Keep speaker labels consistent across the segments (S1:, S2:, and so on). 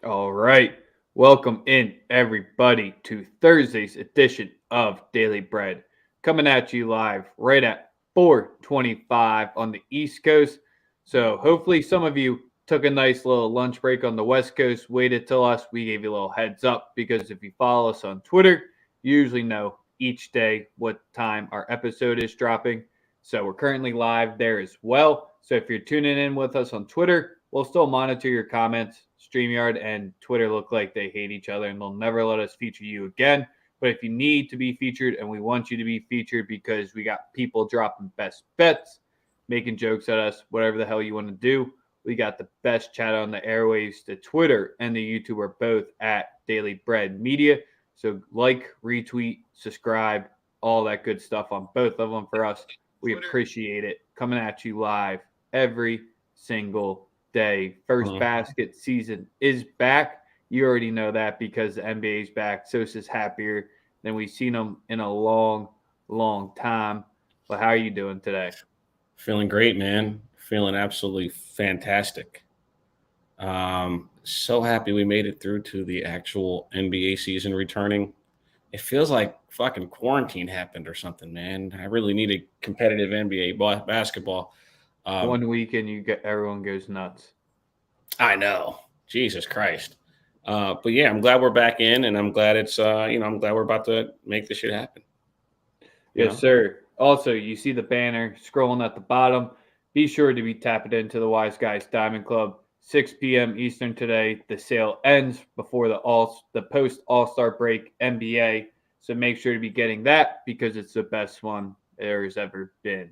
S1: All right. Welcome in, everybody, to Thursday's edition of Daily Bread. Coming at you live right at 4:25 on the East Coast. So hopefully some of you took a nice little lunch break on the West Coast, waited till us. We gave you a little heads up because if you follow us on Twitter, you usually know each day what time our episode is dropping. So we're currently live there as well. So if you're tuning in with us on Twitter, we'll still monitor your comments. StreamYard and Twitter look like they hate each other and they'll never let us feature you again. But if you need to be featured and we want you to be featured because we got people dropping best bets, making jokes at us, whatever the hell you want to do, we got the best chat on the airwaves. The Twitter and the YouTube are both at Daily Bread Media. So like, retweet, subscribe, all that good stuff on both of them for us. We appreciate it. Coming at you live every single day. First basket season is back. You already know that because the NBA's back. Sosa's happier than we've seen him in a long, long time. But how are you doing today?
S2: Feeling great, man. Feeling absolutely fantastic. So happy we made it through to the actual NBA season returning. It feels like fucking quarantine happened or something, man. I really need a competitive NBA basketball.
S1: 1 week and everyone goes nuts.
S2: I know, Jesus Christ. But yeah, I'm glad we're back in, and I'm glad it's I'm glad we're about to make this shit happen.
S1: Yes, sir. Also, you see the banner scrolling at the bottom. Be sure to be tapping into the Wise Guys Diamond Club. 6 p.m. Eastern today. The sale ends before the post All-Star break NBA. So make sure to be getting that because it's the best one there has ever been.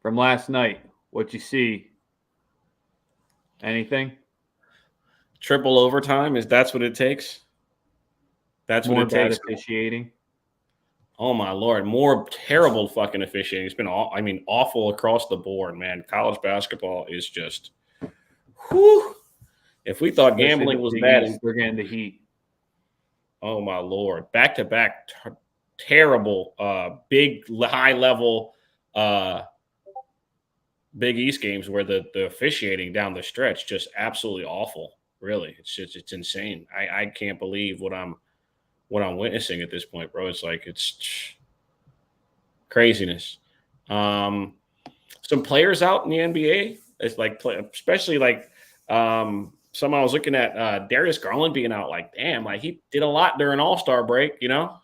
S1: From last night, what you see? Anything?
S2: Triple overtime, that's what it takes? That's
S1: More
S2: what it
S1: bad
S2: takes.
S1: officiating.
S2: Oh my Lord, more terrible fucking officiating. It's been awful across the board, man. College basketball is just whew. If we thought gambling was bad,
S1: they're getting the heat.
S2: Oh my Lord, back to back terrible big high level Big East games where the officiating down the stretch just absolutely awful. Really. It's insane. I can't believe what I'm witnessing at this point, bro. It's like it's craziness. Some players out in the NBA. It's like especially like some I was looking at Darius Garland being out. Like, damn, like he did a lot during All-Star break, you know.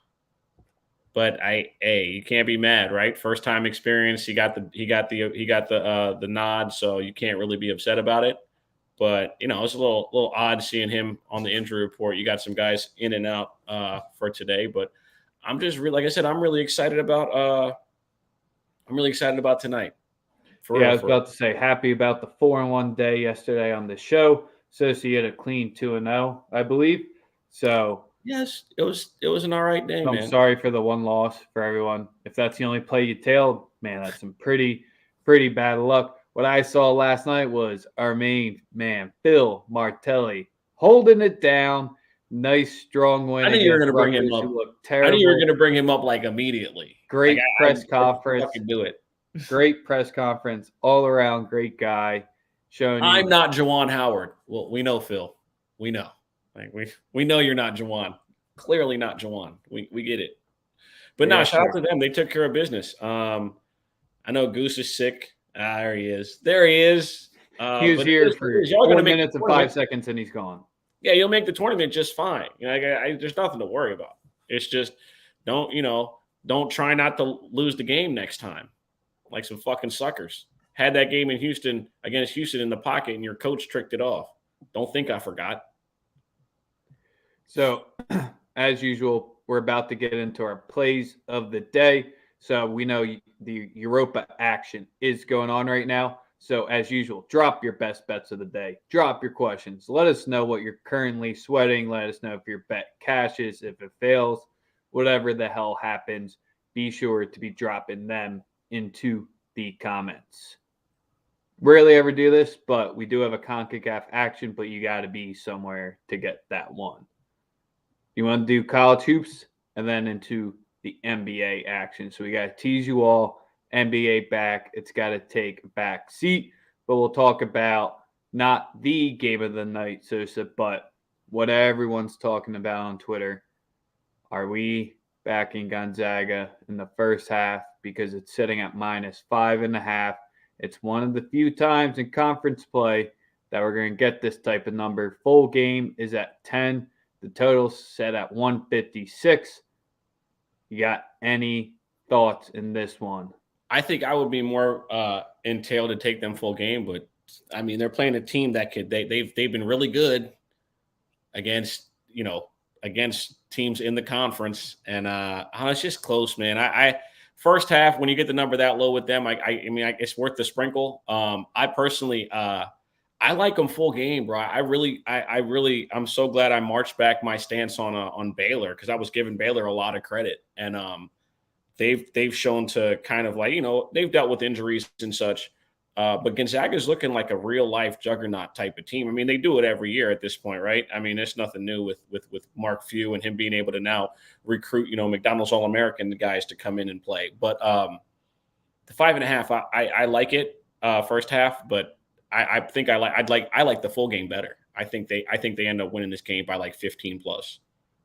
S2: But you can't be mad, right? First time experience. He got the nod, so you can't really be upset about it. But it's a little odd seeing him on the injury report. You got some guys in and out for today, but I'm just really, like I said, I'm really excited about tonight.
S1: I was about to say happy about the 4-1 day yesterday on the show. So he had a clean 2-0, I believe. So
S2: yes, it was an all right day, man.
S1: I'm sorry for the one loss for everyone. If that's the only play you tailed, man, that's some pretty bad luck. What I saw last night was our main man, Phil Martelli, holding it down. Nice, strong win.
S2: I knew you were going to bring him up. I knew you were going to bring him up like immediately.
S1: Great press conference.
S2: Do it.
S1: Great press conference. All around, great guy. Showing you.
S2: I'm not Juwan Howard. Well, we know, Phil. We know. Like we know you're not Juwan. Clearly not Juwan. We get it. But no, shout out to them. They took care of business. I know Goose is sick. There he is.
S1: He was here for 4 minutes and 5 seconds, and he's gone.
S2: Yeah, you'll make the tournament just fine. There's nothing to worry about. It's just don't try not to lose the game next time, like some fucking suckers. Had that game in Houston against Houston in the pocket, and your coach tricked it off. Don't think I forgot.
S1: So, as usual, we're about to get into our plays of the day. So we know the Europa action is going on right now. So as usual, drop your best bets of the day. Drop your questions. Let us know what you're currently sweating. Let us know if your bet cashes, if it fails, whatever the hell happens. Be sure to be dropping them into the comments. Rarely ever do this, but we do have a CONCACAF action, but you got to be somewhere to get that one. You want to do college hoops and then into the NBA action. So we got to tease you all. NBA back. It's got to take a back seat, but we'll talk about not the game of the night, Sosa, but what everyone's talking about on Twitter. Are we backing Gonzaga in the first half because it's sitting at -5.5? It's one of the few times in conference play that we're going to get this type of number. Full game is at 10. The total's set at 156. You got any thoughts in this one?
S2: I think I would be more entailed to take them full game, but I mean they're playing a team that they've been really good against teams in the conference, and it's just close, man. I first half when you get the number that low with them, I mean it's worth the sprinkle. I personally I like them full game, bro. I'm so glad I marched back my stance on Baylor because I was giving Baylor a lot of credit, and they've shown to kind of they've dealt with injuries and such. But Gonzaga is looking like a real life juggernaut type of team. I mean, they do it every year at this point, right? I mean, it's nothing new with Mark Few and him being able to now recruit, McDonald's All-American guys to come in and play. But the 5.5, I like it first half, but I think I like the full game better. I think they end up winning this game by like 15 plus.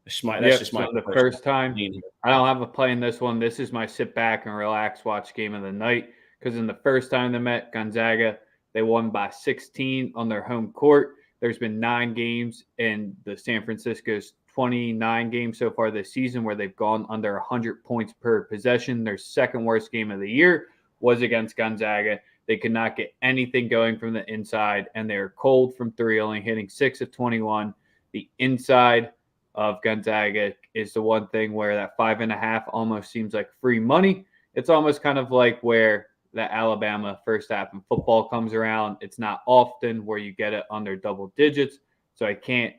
S2: That's just my
S1: the first time. I don't have a play in this one. This is my sit back and relax watch game of the night. Because in the first time they met Gonzaga, they won by 16 on their home court. There's been 9 games in the San Francisco's 29 games so far this season where they've gone under 100 points per possession. Their second worst game of the year was against Gonzaga. They could not get anything going from the inside, and they were cold from 3, only hitting 6 of 21. The inside of Gonzaga is the one thing where that 5.5 almost seems like free money. It's almost kind of like where that Alabama first half in football comes around. It's not often where you get it under double digits. So I can't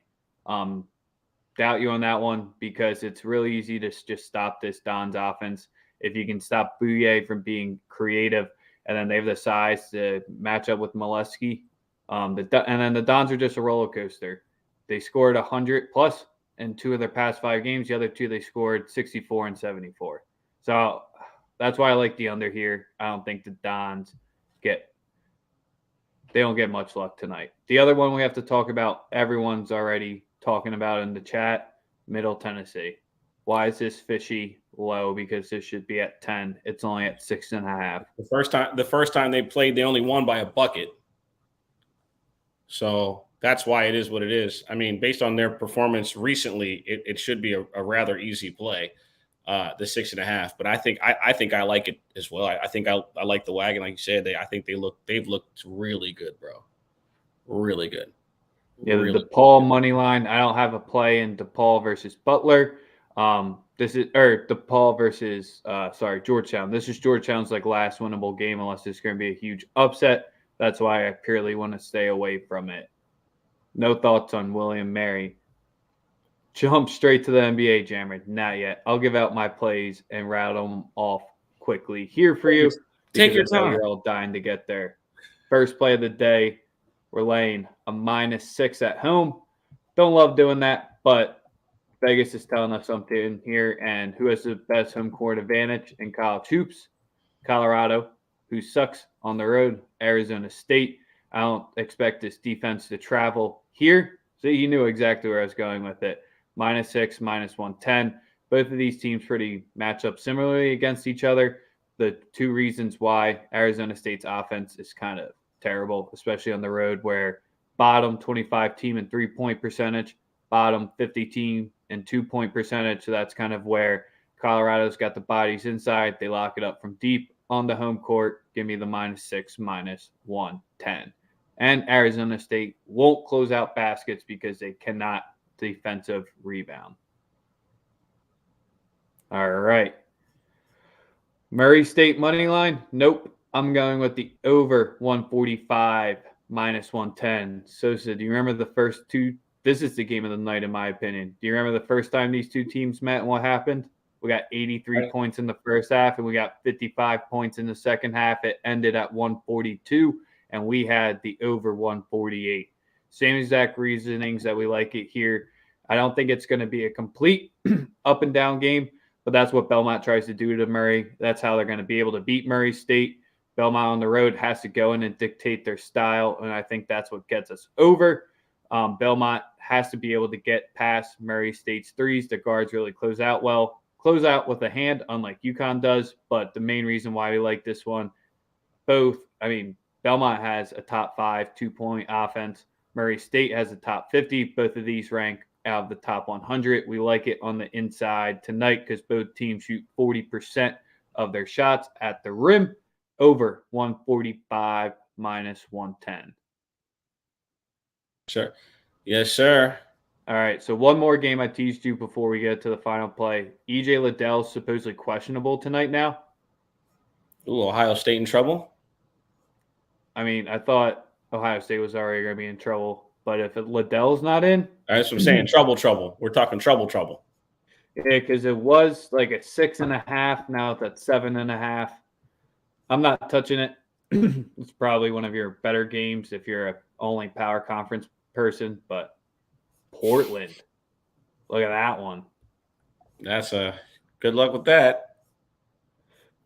S1: doubt you on that one because it's really easy to just stop this Don's offense. If you can stop Bouye from being creative, and then they have the size to match up with Molesky. And then the Dons are just a roller coaster. They scored 100 plus in 2 of their past 5 games. The other 2, they scored 64 and 74. So that's why I like the under here. I don't think the Dons don't get much luck tonight. The other one we have to talk about, everyone's already talking about in the chat, Middle Tennessee. Why is this fishy low? Because this should be at 10. It's only at 6.5.
S2: The first time they played, they only won by a bucket. So that's why it is what it is. I mean, based on their performance recently, it should be a rather easy play, the 6.5. But I think I like it as well. I think I like the wagon, like you said. They've looked really good, bro. Really good.
S1: Yeah, the DePaul money line. I don't have a play in DePaul versus Butler. This is DePaul versus Georgetown. This is Georgetown's last winnable game unless there's going to be a huge upset. That's why I purely want to stay away from it. No thoughts on William Mary. Jump straight to the NBA, Jammer. Not yet. I'll give out my plays and rattle them off quickly here for you.
S2: Take your time.
S1: You're all dying to get there. First play of the day, we're laying a -6 at home. Don't love doing that, but Vegas is telling us something here. And who has the best home court advantage in college hoops? Colorado, who sucks on the road. Arizona State. I don't expect this defense to travel here. So you knew exactly where I was going with it. -6, -110. Both of these teams pretty match up similarly against each other. The 2 reasons why Arizona State's offense is kind of terrible, especially on the road, where bottom 25 team in 3-point percentage, bottom 50 team in 2-point percentage. So that's kind of where Colorado's got the bodies inside. They lock it up from deep on the home court. Give me the -6, -110. And Arizona State won't close out baskets because they cannot defensive rebound. All right. Murray State money line? Nope. I'm going with the over 145 -110. Sosa, do you remember the first 2? This is the game of the night, in my opinion. Do you remember the first time these 2 teams met and what happened? We got 83 points in the first half, and we got 55 points in the second half. It ended at 142, and we had the over 148. Same exact reasonings that we like it here. I don't think it's going to be a complete up and down game, but that's what Belmont tries to do to Murray. That's how they're going to be able to beat Murray State. Belmont on the road has to go in and dictate their style, and I think that's what gets us over. Belmont has to be able to get past Murray State's threes. The guards really close out with a hand, unlike UConn does. But the main reason why we like this one, Belmont has a top 5 2-point offense. Murray State has a top 50. Both of these rank out of the top 100. We like it on the inside tonight because both teams shoot 40% of their shots at the rim. Over 145 minus 110.
S2: Sure. Yes, sir.
S1: All right. So one more game I teased you before we get to the final play. EJ Liddell's supposedly questionable tonight now.
S2: Ooh, Ohio State in trouble?
S1: I mean, I thought Ohio State was already going to be in trouble. But if Liddell's not in.
S2: That's what I'm saying. Trouble. We're talking trouble.
S1: Yeah, because it was like a 6.5. Now it's at 7.5. I'm not touching it. It's probably one of your better games if you're a only power conference person, but Portland, look at that one.
S2: That's a good luck with that.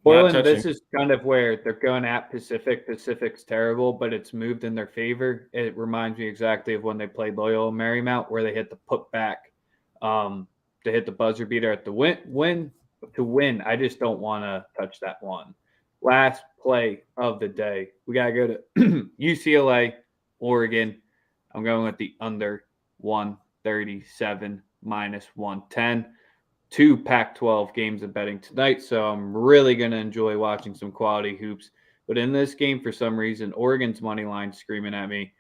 S1: Portland, this is kind of where they're going at Pacific. Pacific's terrible, but it's moved in their favor. It reminds me exactly of when they played Loyola Marymount, where they hit the put back to hit the buzzer beater at the win. I just don't want to touch that one. Last play of the day. We got to go to UCLA, Oregon. I'm going with the under 137 minus 110. 2 Pac-12 games of betting tonight, so I'm really going to enjoy watching some quality hoops. But in this game, for some reason, Oregon's money line screaming at me.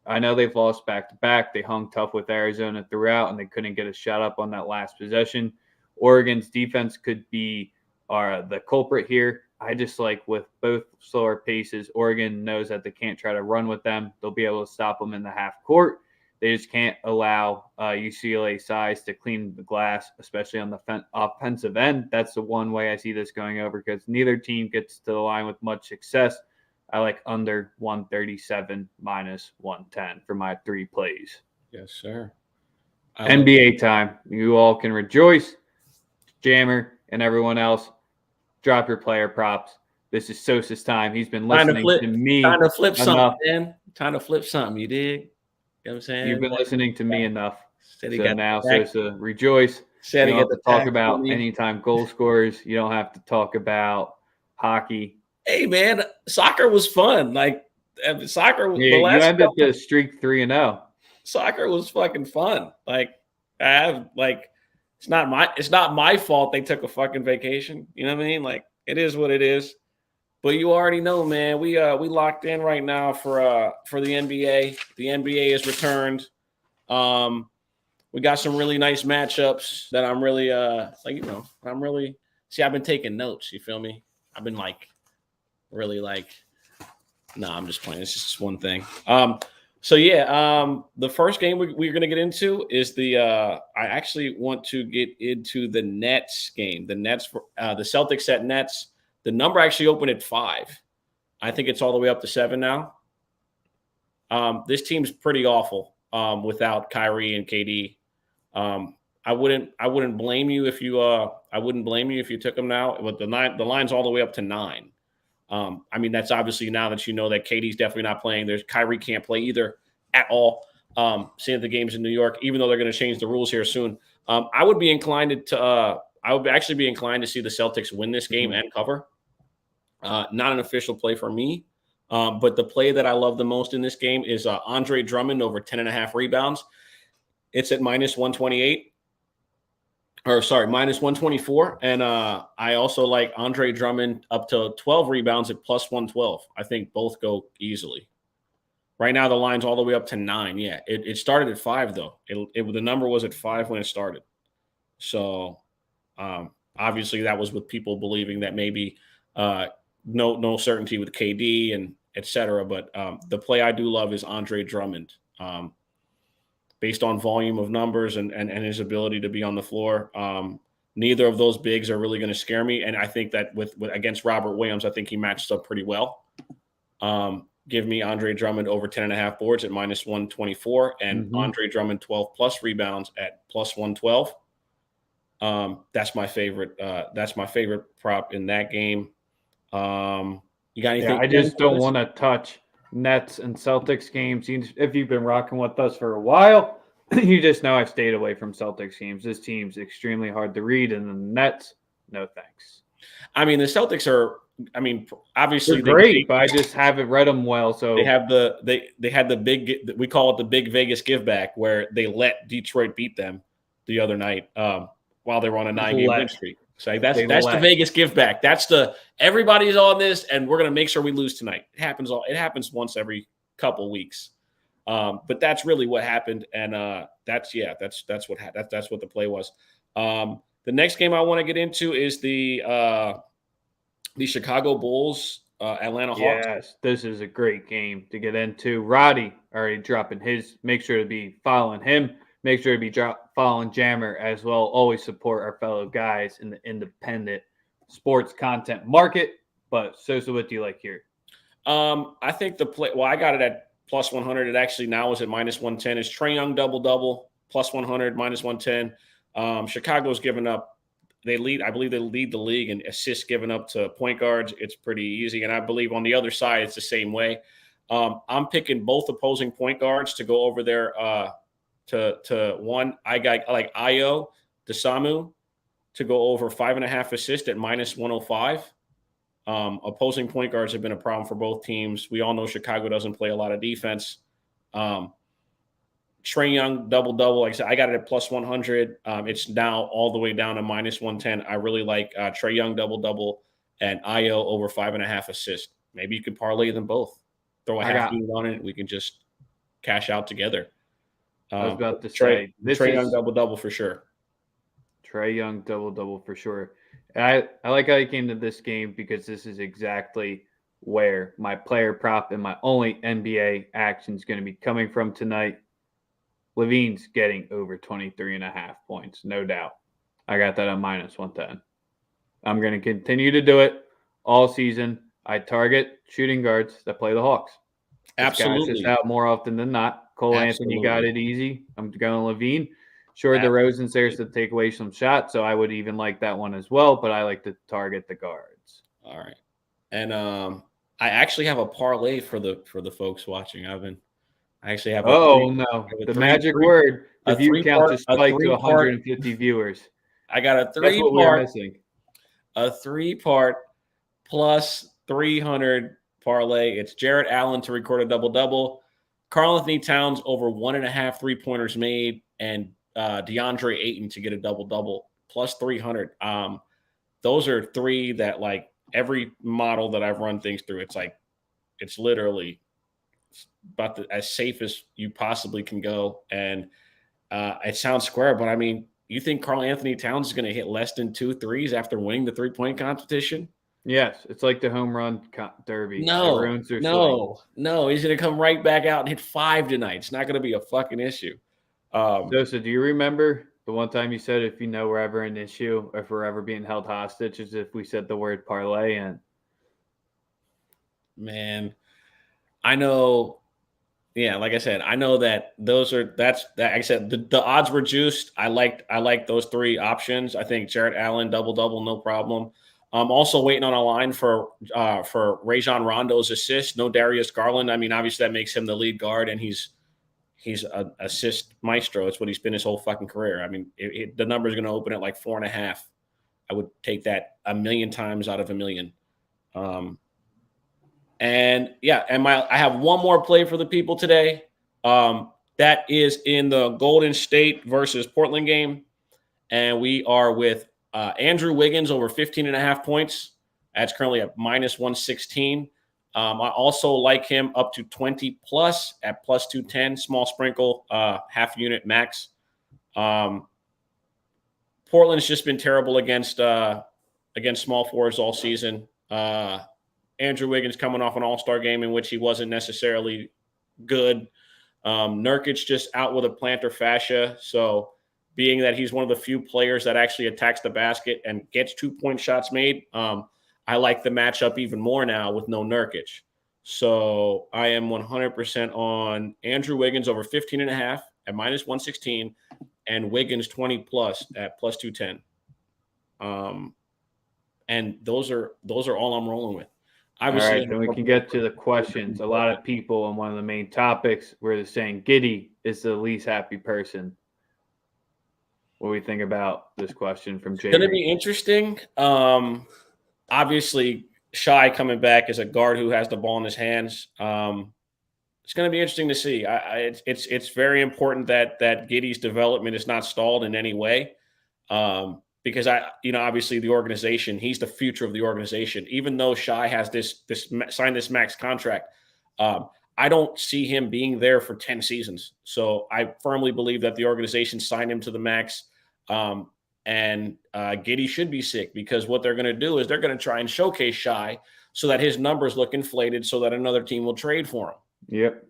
S1: I know they've lost back-to-back. They hung tough with Arizona throughout, and they couldn't get a shot up on that last possession. Oregon's defense could be the culprit here. I just like with both slower paces, Oregon knows that they can't try to run with them. They'll be able to stop them in the half court. They just can't allow UCLA size to clean the glass, especially on the offensive end. That's the one way I see this going over because neither team gets to the line with much success. I like under 137 minus 110 for my 3 plays.
S2: Yes, sir.
S1: NBA time. You all can rejoice. Jammer and everyone else. Drop your player props. This is Sosa's time. He's been listening to me.
S2: Trying to flip something, man. Trying to flip something. You dig? You know what I'm saying?
S1: You've been listening to me enough. So now, Sosa, rejoice. You don't have to talk about anytime goal scorers. You don't have to talk about hockey.
S2: Hey, man, soccer was fun. Like, soccer.
S1: Yeah, you ended the streak 3-0.
S2: Soccer was fucking fun. Like, it's not my fault they took a fucking vacation. You know what I mean? Like, it is what it is. But you already know, man. We locked in right now for the NBA. The NBA has returned. We got some really nice matchups that I'm really I've been taking notes. You feel me? I've been I'm just playing. It's just one thing. The first game we're going to get into is I actually want to get into the Nets game. The Nets, the Celtics at Nets. The number actually opened at 5. I think it's all the way up to 7 now. This team's pretty awful without Kyrie and KD. I wouldn't blame you if you took them now. But the line's all the way up to 9. That's obviously now that you know that KD's definitely not playing. There's Kyrie can't play either at all. Seeing the games in New York, even though they're going to change the rules here soon, I would actually be inclined to see the Celtics win this game and cover. Not an official play for me, but the play that I love the most in this game is Andre Drummond over 10.5 rebounds. It's at minus 128. Minus 124. And I also like Andre Drummond up to 12 rebounds at plus 112. I think both go easily. Right now, the line's all the way up to 9. Yeah, it started at 5, though. The number was at 5 when it started. So, obviously, that was with people believing that maybe no certainty with KD and et cetera. But the play I do love is Andre Drummond. Based on volume of numbers and his ability to be on the floor. Neither of those bigs are really going to scare me. And I think that with against Robert Williams, I think he matched up pretty well. Give me Andre Drummond over 10.5 boards at minus 124 and Andre Drummond 12 plus rebounds at plus 112. That's my favorite. That's my favorite prop in that game. You got
S1: Yeah,
S2: anything?
S1: I just don't want to touch Nets and Celtics games. If you've been rocking with us for a while, you just know I've stayed away from Celtics games. This team's extremely hard to read, and the Nets, no thanks.
S2: I mean, the Celtics are. I mean, obviously
S1: They're great, but I just haven't read them well. So
S2: they have they had the big, we call it the big Vegas give back, where they let Detroit beat them the other night while they were on a 9-game win streak. So that's the Vegas give back. That's the everybody's on this, and we're gonna make sure we lose tonight. It happens once every couple weeks, but that's really what happened, and that's what the play was. The next game I want to get into is the Chicago Bulls, Atlanta Hawks.
S1: Yes, this is a great game to get into. Roddy already dropping his. Make sure to be following him. Make sure to be following Jammer as well. Always support our fellow guys in the independent sports content market. But Sosa, what do you like here?
S2: I think the play. Well, I got it at plus 100. It actually now is at minus 110. It's Trae Young double plus 100 minus 110. Chicago's given up. I believe they lead the league in assists given up to point guards. It's pretty easy. And I believe on the other side, it's the same way. I'm picking both opposing point guards to go over there to one. I like Ayo DeSamu to go over 5.5 assists at minus 105. Opposing point guards have been a problem for both teams. We all know Chicago doesn't play a lot of defense. Trae Young double. Like I said, I got it at plus 100. It's now all the way down to minus 110. I really like Trae Young double and Ayo over 5.5 assists. Maybe you could parlay them both. Throw a half unit on it. We can just cash out together.
S1: I was about to say
S2: Trae Young double for sure.
S1: Trae Young double for sure. And I like how you came to this game because this is exactly where my player prop and my only NBA action is going to be coming from tonight. Levine's getting over 23.5 points, no doubt. I got that on minus 110. I'm going to continue to do it all season. I target shooting guards that play the Hawks.
S2: Absolutely.
S1: Just out more often than not. Cole Anthony got it easy. I'm going Levine. Sure, DeRozan's there to take away some shots, so I would even like that one as well, but I like to target the guards.
S2: All right. And I actually have a parlay for the folks watching. I actually have
S1: the magic word. The view count just spiked to 150 viewers.
S2: I got a three-part plus 300 parlay. It's Jarrett Allen to record a double-double, Karl-Anthony Towns over 1.5 3-pointers made, and DeAndre Ayton to get a double-double plus 300. Those are three that, like, every model that I've run things through, it's literally about as safe as you possibly can go. And it sounds square, but I mean, you think Karl-Anthony Towns is going to hit less than 2 threes after winning the 3-point competition?
S1: Yes, it's like the home run derby.
S2: No, he's going to come right back out and hit 5 tonight. It's not going to be a fucking issue.
S1: Sosa, do you remember the one time you said if we're ever an issue, if we're ever being held hostage, as if we said the word parlay? And
S2: man, I know. Yeah, like I said, I know that I said the odds were juiced. I like those three options. I think Jarrett Allen double, no problem. I'm also waiting on a line for Rajon Rondo's assist. No Darius Garland. I mean, obviously that makes him the lead guard, and he's an assist maestro. It's what he's been his whole fucking career. I mean, the number is going to open at like 4.5. I would take that 1,000,000 times out of 1,000,000. I have one more play for the people today. That is in the Golden State versus Portland game. And we are with Andrew Wiggins over 15.5 points. That's currently at minus 116. I also like him up to 20 plus at plus 210, small sprinkle, half unit max. Portland's just been terrible against small forwards all season. Andrew Wiggins coming off an all-star game in which he wasn't necessarily good. Nurkic just out with a plantar fascia. So being that he's one of the few players that actually attacks the basket and gets 2-point shots made, I like the matchup even more now with no Nurkic. So I am 100% on Andrew Wiggins over 15.5 at minus 116 and Wiggins 20 plus at plus 210. And those are all I'm rolling with. Obviously,
S1: right, then we can get to the questions. A lot of people on one of the main topics were saying Giddy is the least happy person. What do we think about this question from Jay?
S2: It's going to be interesting. Obviously, Shai coming back as a guard who has the ball in his hands. It's going to be interesting to see. It's very important that Giddy's development is not stalled in any way, because obviously the organization, he's the future of the organization. Even though Shai has signed this max contract, I don't see him being there for 10 seasons. So I firmly believe that the organization signed him to the max. And Giddy should be sick, because what they're going to do is they're going to try and showcase Shai so that his numbers look inflated so that another team will trade for him.
S1: Yep.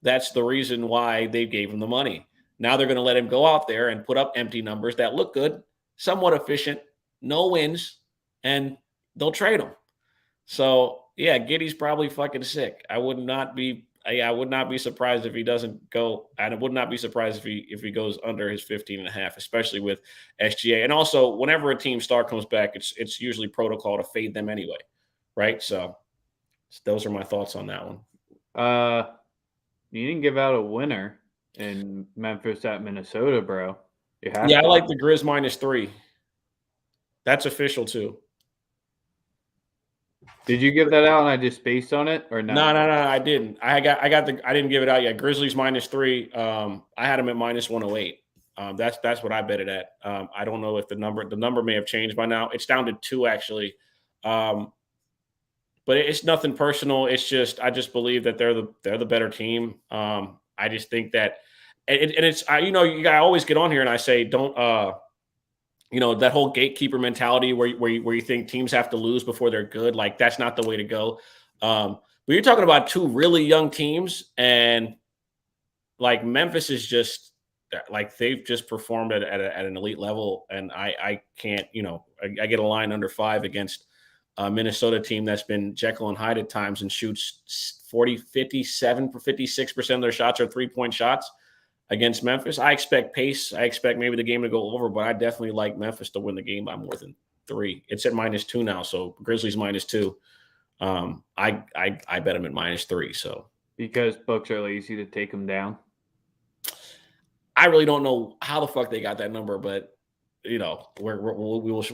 S2: That's the reason why they gave him the money. Now they're going to let him go out there and put up empty numbers that look good, somewhat efficient, no wins, and they'll trade him. So, yeah, Giddy's probably fucking sick. I would not be surprised if he doesn't go. And I would not be surprised if he goes under his 15.5, especially with SGA. And also, whenever a team star comes back, it's usually protocol to fade them anyway, right? So those are my thoughts on that one.
S1: You didn't give out a winner in Memphis at Minnesota, bro.
S2: I like the Grizz -3. That's official too.
S1: Did you give that out and I just spaced on it, or no?
S2: No, I didn't. I didn't give it out yet. Grizzlies -3. I had them at -108. That's what I bet it at. I don't know if the number may have changed by now. It's down to 2 actually. But it's nothing personal. It's just I just believe that they're the better team. I just think that, I always get on here and I say don't that whole gatekeeper mentality where you think teams have to lose before they're good. Like, that's not the way to go. But you're talking about 2 really young teams, and like Memphis is just like they've just performed at an elite level, and I can't I get a line under 5 against a Minnesota team that's been Jekyll and Hyde at times and shoots 56% of their shots are 3-point shots against Memphis. I expect pace. I expect maybe the game to go over, but I definitely like Memphis to win the game by more than 3. It's at -2 now, so Grizzlies -2. I bet them at -3. So
S1: because books are lazy to take them down.
S2: I really don't know how the fuck they got that number, but we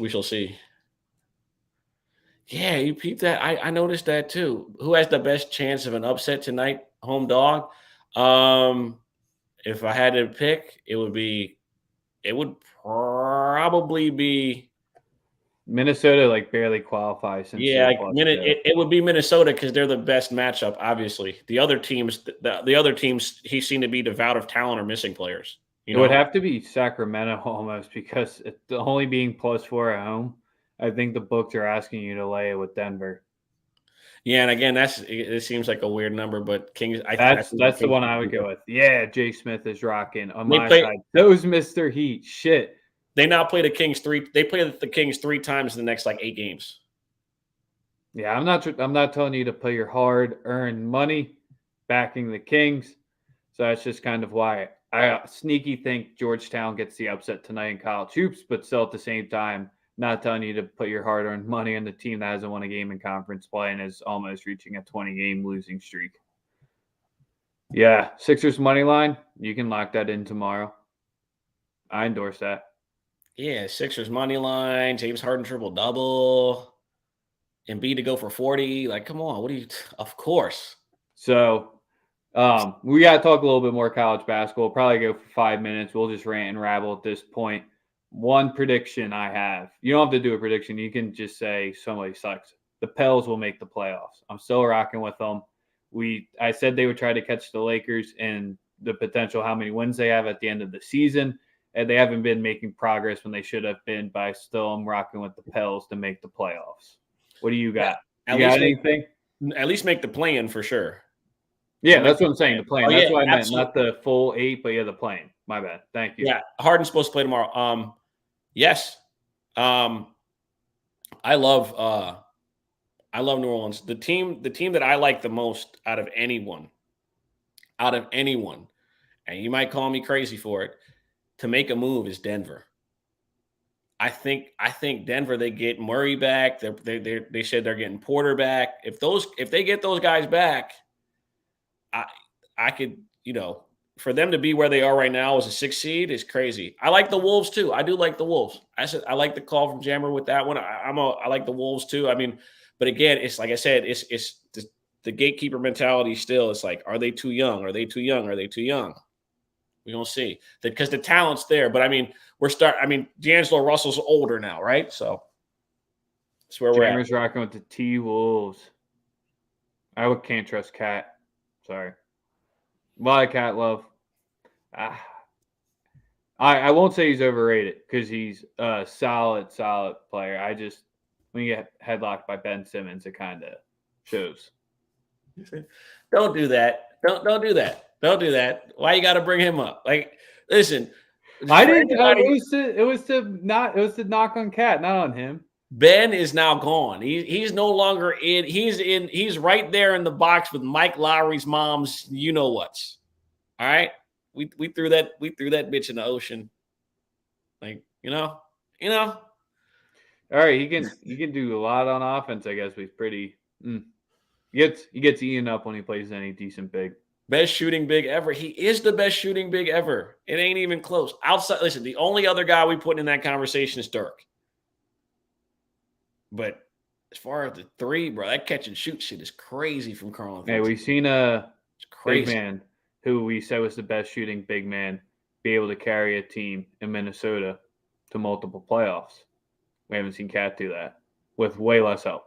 S2: shall see. Yeah, you peeped that. I noticed that too. Who has the best chance of an upset tonight? Home dog. If I had to pick, it would probably be
S1: Minnesota. Like, barely qualifies. Since
S2: it would be Minnesota because they're the best matchup. Obviously, the other teams, he seemed to be devout of talent or missing players.
S1: It would have to be Sacramento almost, because it's only being +4 at home. I think the books are asking you to lay it with Denver.
S2: Yeah, and again, it seems like a weird number, but Kings.
S1: That's the one I would go with. Yeah, Jay Smith is rocking on my side. Those Mr. Heat, shit.
S2: They now play the Kings 3. They play the Kings 3 times in the next 8 games.
S1: Yeah, I'm not telling you to put your hard-earned money backing the Kings. So that's just kind of why I sneaky think Georgetown gets the upset tonight in college hoops, but still at the same time, not telling you to put your hard-earned money on the team that hasn't won a game in conference play and is almost reaching a 20-game losing streak. Yeah, Sixers money line, you can lock that in tomorrow. I endorse that.
S2: Yeah, Sixers money line, James Harden triple-double, Embiid to go for 40. Like, come on, of course.
S1: So we got to talk a little bit more college basketball. We'll probably go for 5 minutes. We'll just rant and rabble at this point. One prediction I have. You don't have to do a prediction. You can just say somebody sucks. The Pels will make the playoffs. I'm still rocking with them. I said they would try to catch the Lakers and the potential how many wins they have at the end of the season. And they haven't been making progress when they should have been, but I still am rocking with the Pels to make the playoffs. What do you got? You got anything?
S2: At least make the play-in for sure.
S1: Yeah, that's what I'm saying, the play-in. That's what I meant,
S2: absolutely.
S1: not the full 8, but the play-in. My bad. Thank you.
S2: Yeah, Harden's supposed to play tomorrow. Yes. I love New Orleans. The team that I like the most out of anyone, and you might call me crazy for it, to make a move is Denver. I think Denver, they get Murray back. They said they're getting Porter back. If they get those guys back, I could, for them to be where they are right now as a 6 seed is crazy. I like the Wolves too. I do like the Wolves. I like the call from Jammer with that one. I like the Wolves too. I mean, but again, it's like I said, it's the gatekeeper mentality still. It's like, are they too young? Are they too young? Are they too young? We don't see that because the talent's there. But I mean, D'Angelo Russell's older now, right? So that's where we're at.
S1: Jammer's rocking with the T-Wolves. I can't trust Cat. Sorry. A lot of Cat love. I won't say he's overrated because he's a solid player. When you get headlocked by Ben Simmons, it kind of shows.
S2: Don't do that. Don't do that. Don't do that. Why you got to bring him up? Like, listen.
S1: I didn't. It was to knock on Cat, not on him.
S2: Ben is now gone. He's no longer in. He's right there in the box with Mike Lowry's mom's. You know what's. All right. We threw that bitch in the ocean. Like, All
S1: right, he can do a lot on offense, I guess, but he's pretty he gets eaten up when he plays any decent big.
S2: Best shooting big ever. He is the best shooting big ever. It ain't even close. Listen, the only other guy we put in that conversation is Dirk. But as far as the three, bro, that catch and shoot shit is crazy from Carl.
S1: Hey, we've seen a big man who we said was the best shooting big man be able to carry a team in Minnesota to multiple playoffs. We haven't seen Cat do that with way less help.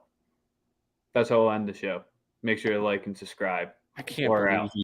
S1: That's how we'll end the show. Make sure to like and subscribe.
S2: I can't believe